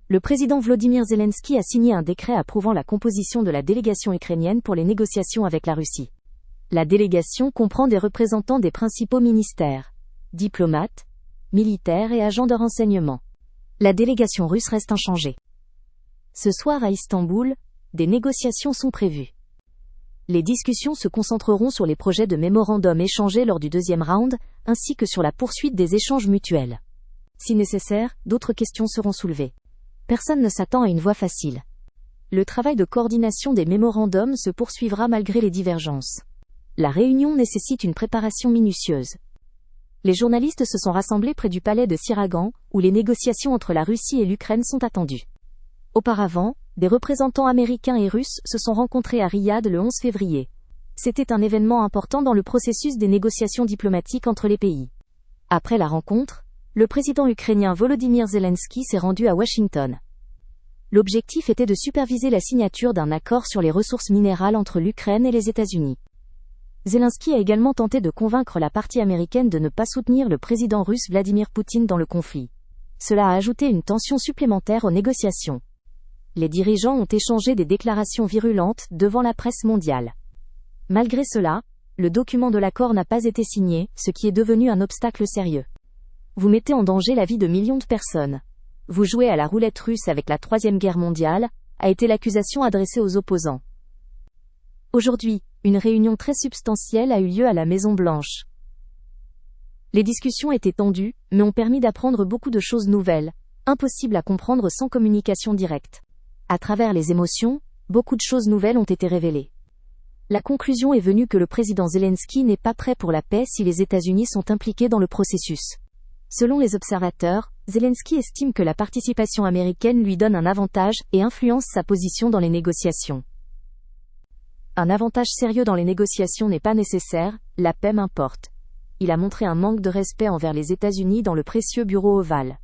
le président Volodymyr Zelensky a signé un décret approuvant la composition de la délégation ukrainienne pour les négociations avec la Russie. La délégation comprend des représentants des principaux ministères, diplomates, militaires et agents de renseignement. La délégation russe reste inchangée. Ce soir à Istanbul, des négociations sont prévues. Les discussions se concentreront sur les projets de mémorandum échangés lors du deuxième round, ainsi que sur la poursuite des échanges mutuels. Si nécessaire, d'autres questions seront soulevées. Personne ne s'attend à une voie facile. Le travail de coordination des mémorandums se poursuivra malgré les divergences. La réunion nécessite une préparation minutieuse. Les journalistes se sont rassemblés près du palais de Siragan, où les négociations entre la Russie et l'Ukraine sont attendues. Auparavant, des représentants américains et russes se sont rencontrés à Riyad le 11 février. C'était un événement important dans le processus des négociations diplomatiques entre les pays. Après la rencontre, le président ukrainien Volodymyr Zelensky s'est rendu à Washington. L'objectif était de superviser la signature d'un accord sur les ressources minérales entre l'Ukraine et les États-Unis. Zelensky a également tenté de convaincre la partie américaine de ne pas soutenir le président russe Vladimir Poutine dans le conflit. Cela a ajouté une tension supplémentaire aux négociations. Les dirigeants ont échangé des déclarations virulentes devant la presse mondiale. Malgré cela, le document de l'accord n'a pas été signé, ce qui est devenu un obstacle sérieux. Vous mettez en danger la vie de millions de personnes. Vous jouez à la roulette russe avec la Troisième Guerre mondiale, a été l'accusation adressée aux opposants. Aujourd'hui, une réunion très substantielle a eu lieu à la Maison-Blanche. Les discussions étaient tendues, mais ont permis d'apprendre beaucoup de choses nouvelles, impossibles à comprendre sans communication directe. À travers les émotions, beaucoup de choses nouvelles ont été révélées. La conclusion est venue que le président Zelensky n'est pas prêt pour la paix si les États-Unis sont impliqués dans le processus. Selon les observateurs, Zelensky estime que la participation américaine lui donne un avantage et influence sa position dans les négociations. Un avantage sérieux dans les négociations n'est pas nécessaire, la paix m'importe. Il a montré un manque de respect envers les États-Unis dans le précieux bureau ovale.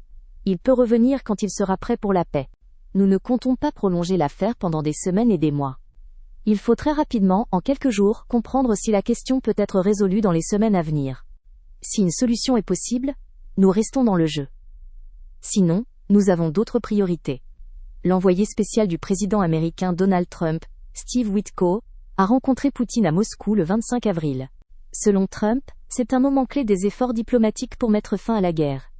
Il peut revenir quand il sera prêt pour la paix. Nous ne comptons pas prolonger l'affaire pendant des semaines et des mois. Il faut très rapidement, en quelques jours, comprendre si la question peut être résolue dans les semaines à venir. Si une solution est possible, nous restons dans le jeu. Sinon, nous avons d'autres priorités. L'envoyé spécial du président américain Donald Trump, Steve Witkoff, a rencontré Poutine à Moscou le 25 avril. Selon Trump, c'est un moment clé des efforts diplomatiques pour mettre fin à la guerre.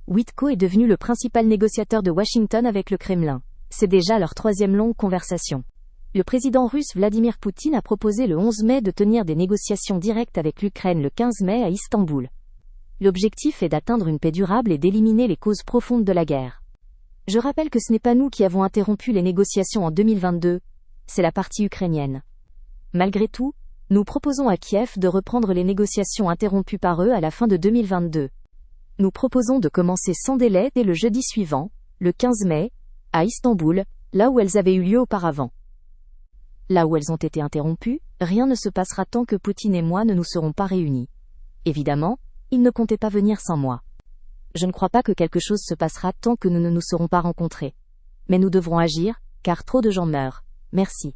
Witkoff est devenu le principal négociateur de Washington avec le Kremlin. C'est déjà leur troisième longue conversation. Le président russe Vladimir Poutine a proposé le 11 mai de tenir des négociations directes avec l'Ukraine le 15 mai à Istanbul. L'objectif est d'atteindre une paix durable et d'éliminer les causes profondes de la guerre. Je rappelle que ce n'est pas nous qui avons interrompu les négociations en 2022, c'est la partie ukrainienne. Malgré tout, nous proposons à Kiev de reprendre les négociations interrompues par eux à la fin de 2022. Nous proposons de commencer sans délai dès le jeudi suivant, le 15 mai, à Istanbul, là où elles avaient eu lieu auparavant. Là où elles ont été interrompues, rien ne se passera tant que Poutine et moi ne nous serons pas réunis. Évidemment, il ne comptait pas venir sans moi. Je ne crois pas que quelque chose se passera tant que nous ne nous serons pas rencontrés. Mais nous devrons agir, car trop de gens meurent. Merci.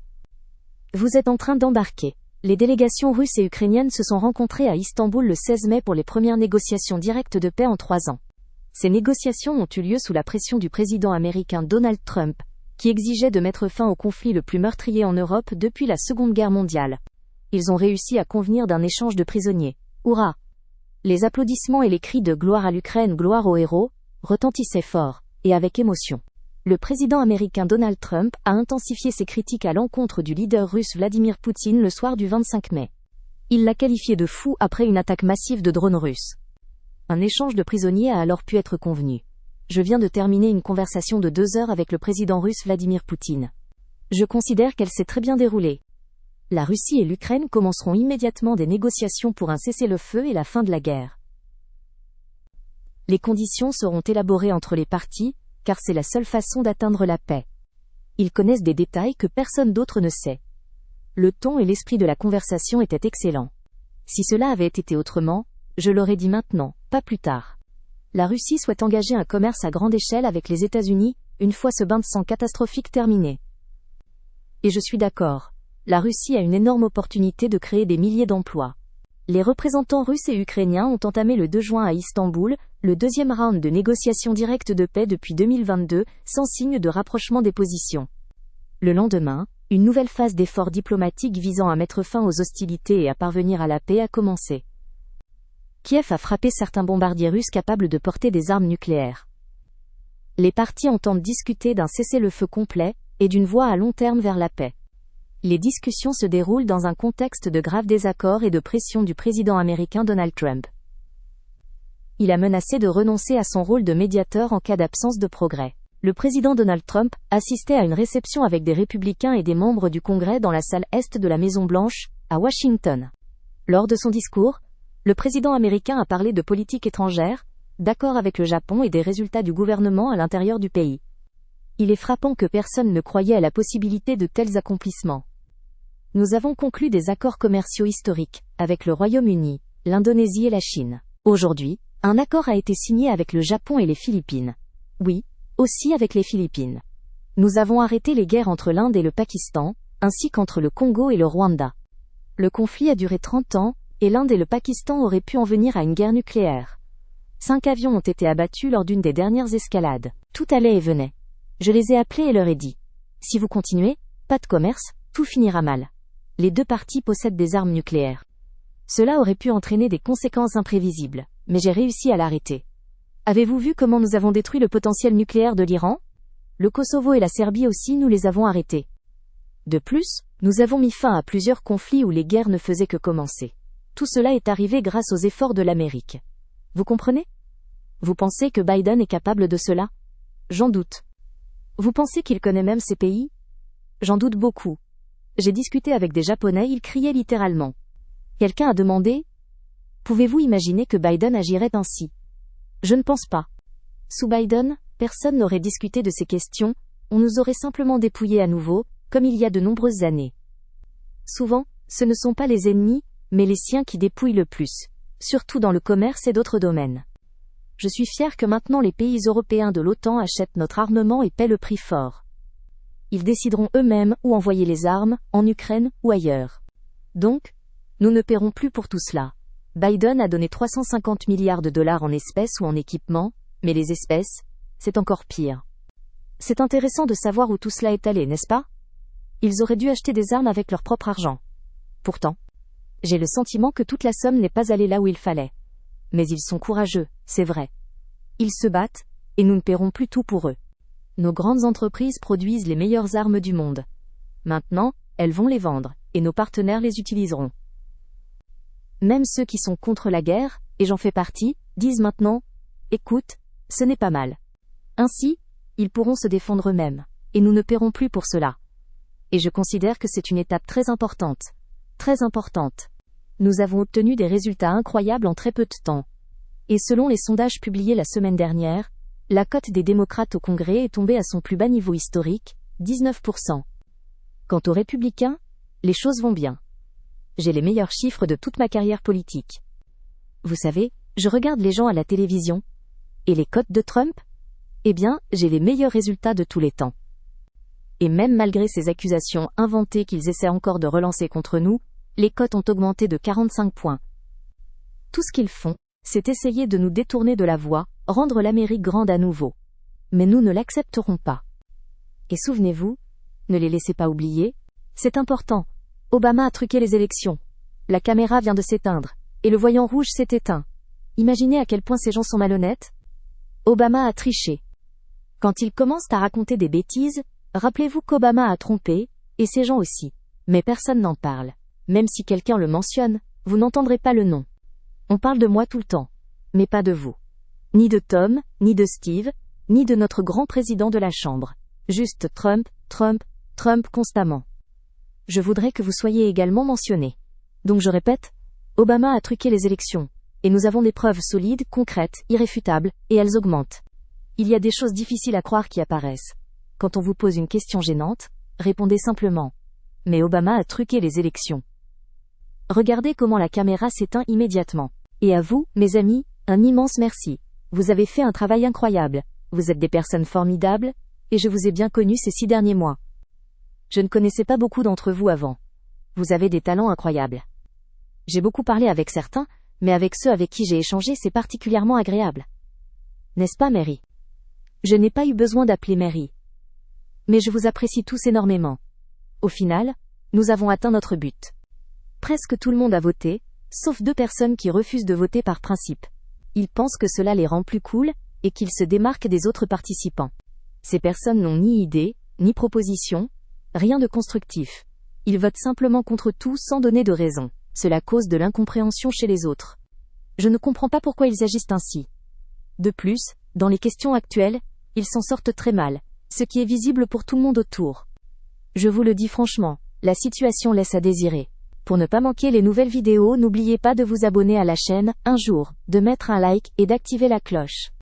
Vous êtes en train d'embarquer. Les délégations russes et ukrainiennes se sont rencontrées à Istanbul le 16 mai pour les premières négociations directes de paix en 3 ans. Ces négociations ont eu lieu sous la pression du président américain Donald Trump, qui exigeait de mettre fin au conflit le plus meurtrier en Europe depuis la Seconde Guerre mondiale. Ils ont réussi à convenir d'un échange de prisonniers. Hurrah! Les applaudissements et les cris de « Gloire à l'Ukraine, gloire aux héros » retentissaient fort, et avec émotion. Le président américain Donald Trump a intensifié ses critiques à l'encontre du leader russe Vladimir Poutine le soir du 25 mai. Il l'a qualifié de fou après une attaque massive de drones russes. Un échange de prisonniers a alors pu être convenu. Je viens de terminer une conversation de 2 heures avec le président russe Vladimir Poutine. Je considère qu'elle s'est très bien déroulée. La Russie et l'Ukraine commenceront immédiatement des négociations pour un cessez-le-feu et la fin de la guerre. Les conditions seront élaborées entre les parties, car c'est la seule façon d'atteindre la paix. Ils connaissent des détails que personne d'autre ne sait. Le ton et l'esprit de la conversation étaient excellents. Si cela avait été autrement, je l'aurais dit maintenant, pas plus tard. La Russie souhaite engager un commerce à grande échelle avec les États-Unis, une fois ce bain de sang catastrophique terminé. Et je suis d'accord. La Russie a une énorme opportunité de créer des milliers d'emplois. Les représentants russes et ukrainiens ont entamé le 2 juin à Istanbul, le deuxième round de négociations directes de paix depuis 2022, sans signe de rapprochement des positions. Le lendemain, une nouvelle phase d'efforts diplomatiques visant à mettre fin aux hostilités et à parvenir à la paix a commencé. Kiev a frappé certains bombardiers russes capables de porter des armes nucléaires. Les parties entendent discuter d'un cessez-le-feu complet et d'une voie à long terme vers la paix. Les discussions se déroulent dans un contexte de graves désaccords et de pression du président américain Donald Trump. Il a menacé de renoncer à son rôle de médiateur en cas d'absence de progrès. Le président Donald Trump assistait à une réception avec des républicains et des membres du Congrès dans la salle est de la Maison-Blanche, à Washington. Lors de son discours, le président américain a parlé de politique étrangère, d'accords avec le Japon et des résultats du gouvernement à l'intérieur du pays. Il est frappant que personne ne croyait à la possibilité de tels accomplissements. Nous avons conclu des accords commerciaux historiques, avec le Royaume-Uni, l'Indonésie et la Chine. Aujourd'hui, un accord a été signé avec le Japon et les Philippines. Oui, aussi avec les Philippines. Nous avons arrêté les guerres entre l'Inde et le Pakistan, ainsi qu'entre le Congo et le Rwanda. Le conflit a duré 30 ans, et l'Inde et le Pakistan auraient pu en venir à une guerre nucléaire. 5 avions ont été abattus lors d'une des dernières escalades. Tout allait et venait. Je les ai appelés et leur ai dit. Si vous continuez, pas de commerce, tout finira mal. Les deux parties possèdent des armes nucléaires. Cela aurait pu entraîner des conséquences imprévisibles, mais j'ai réussi à l'arrêter. Avez-vous vu comment nous avons détruit le potentiel nucléaire de l'Iran ? Le Kosovo et la Serbie aussi, nous les avons arrêtés. De plus, nous avons mis fin à plusieurs conflits où les guerres ne faisaient que commencer. Tout cela est arrivé grâce aux efforts de l'Amérique. Vous comprenez ? Vous pensez que Biden est capable de cela ? J'en doute. Vous pensez qu'il connaît même ces pays ? J'en doute beaucoup. J'ai discuté avec des Japonais, ils criaient littéralement. Quelqu'un a demandé : pouvez-vous imaginer que Biden agirait ainsi ? Je ne pense pas. Sous Biden, personne n'aurait discuté de ces questions, on nous aurait simplement dépouillés à nouveau, comme il y a de nombreuses années. Souvent, ce ne sont pas les ennemis, mais les siens qui dépouillent le plus, surtout dans le commerce et d'autres domaines. Je suis fier que maintenant les pays européens de l'OTAN achètent notre armement et paient le prix fort. Ils décideront eux-mêmes où envoyer les armes, en Ukraine ou ailleurs. Donc, nous ne paierons plus pour tout cela. Biden a donné 350 milliards de dollars en espèces ou en équipements, mais les espèces, c'est encore pire. C'est intéressant de savoir où tout cela est allé, n'est-ce pas ? Ils auraient dû acheter des armes avec leur propre argent. Pourtant, j'ai le sentiment que toute la somme n'est pas allée là où il fallait. Mais ils sont courageux, c'est vrai. Ils se battent, et nous ne paierons plus tout pour eux. Nos grandes entreprises produisent les meilleures armes du monde. Maintenant, elles vont les vendre, et nos partenaires les utiliseront. Même ceux qui sont contre la guerre, et j'en fais partie, disent maintenant : écoute, ce n'est pas mal. Ainsi, ils pourront se défendre eux-mêmes, et nous ne paierons plus pour cela. Et je considère que c'est une étape très importante. Très importante. Nous avons obtenu des résultats incroyables en très peu de temps. Et selon les sondages publiés la semaine dernière, la cote des démocrates au Congrès est tombée à son plus bas niveau historique, 19%. Quant aux républicains, les choses vont bien. J'ai les meilleurs chiffres de toute ma carrière politique. Vous savez, je regarde les gens à la télévision. Et les cotes de Trump ? Eh bien, j'ai les meilleurs résultats de tous les temps. Et même malgré ces accusations inventées qu'ils essaient encore de relancer contre nous, les cotes ont augmenté de 45 points. Tout ce qu'ils font, c'est essayer de nous détourner de la voie, rendre l'Amérique grande à nouveau. Mais nous ne l'accepterons pas. Et souvenez-vous, ne les laissez pas oublier, c'est important. Obama a truqué les élections. La caméra vient de s'éteindre, et le voyant rouge s'est éteint. Imaginez à quel point ces gens sont malhonnêtes. Obama a triché. Quand ils commencent à raconter des bêtises, rappelez-vous qu'Obama a trompé, et ces gens aussi. Mais personne n'en parle. Même si quelqu'un le mentionne, vous n'entendrez pas le nom. On parle de moi tout le temps. Mais pas de vous. Ni de Tom, ni de Steve, ni de notre grand président de la Chambre. Juste Trump, Trump, Trump constamment. Je voudrais que vous soyez également mentionné. Donc je répète, Obama a truqué les élections. Et nous avons des preuves solides, concrètes, irréfutables, et elles augmentent. Il y a des choses difficiles à croire qui apparaissent. Quand on vous pose une question gênante, répondez simplement. Mais Obama a truqué les élections. Regardez comment la caméra s'éteint immédiatement. Et à vous, mes amis, un immense merci. Vous avez fait un travail incroyable. Vous êtes des personnes formidables, et je vous ai bien connus ces 6 derniers mois. Je ne connaissais pas beaucoup d'entre vous avant. Vous avez des talents incroyables. J'ai beaucoup parlé avec certains, mais avec ceux avec qui j'ai échangé, c'est particulièrement agréable. N'est-ce pas, Mary? Je n'ai pas eu besoin d'appeler Mary. Mais je vous apprécie tous énormément. Au final, nous avons atteint notre but. Presque tout le monde a voté, sauf 2 personnes qui refusent de voter par principe. Ils pensent que cela les rend plus cool, et qu'ils se démarquent des autres participants. Ces personnes n'ont ni idée, ni proposition, rien de constructif. Ils votent simplement contre tout sans donner de raison. Cela cause de l'incompréhension chez les autres. Je ne comprends pas pourquoi ils agissent ainsi. De plus, dans les questions actuelles, ils s'en sortent très mal, ce qui est visible pour tout le monde autour. Je vous le dis franchement, la situation laisse à désirer. Pour ne pas manquer les nouvelles vidéos, n'oubliez pas de vous abonner à la chaîne, un jour, de mettre un like et d'activer la cloche.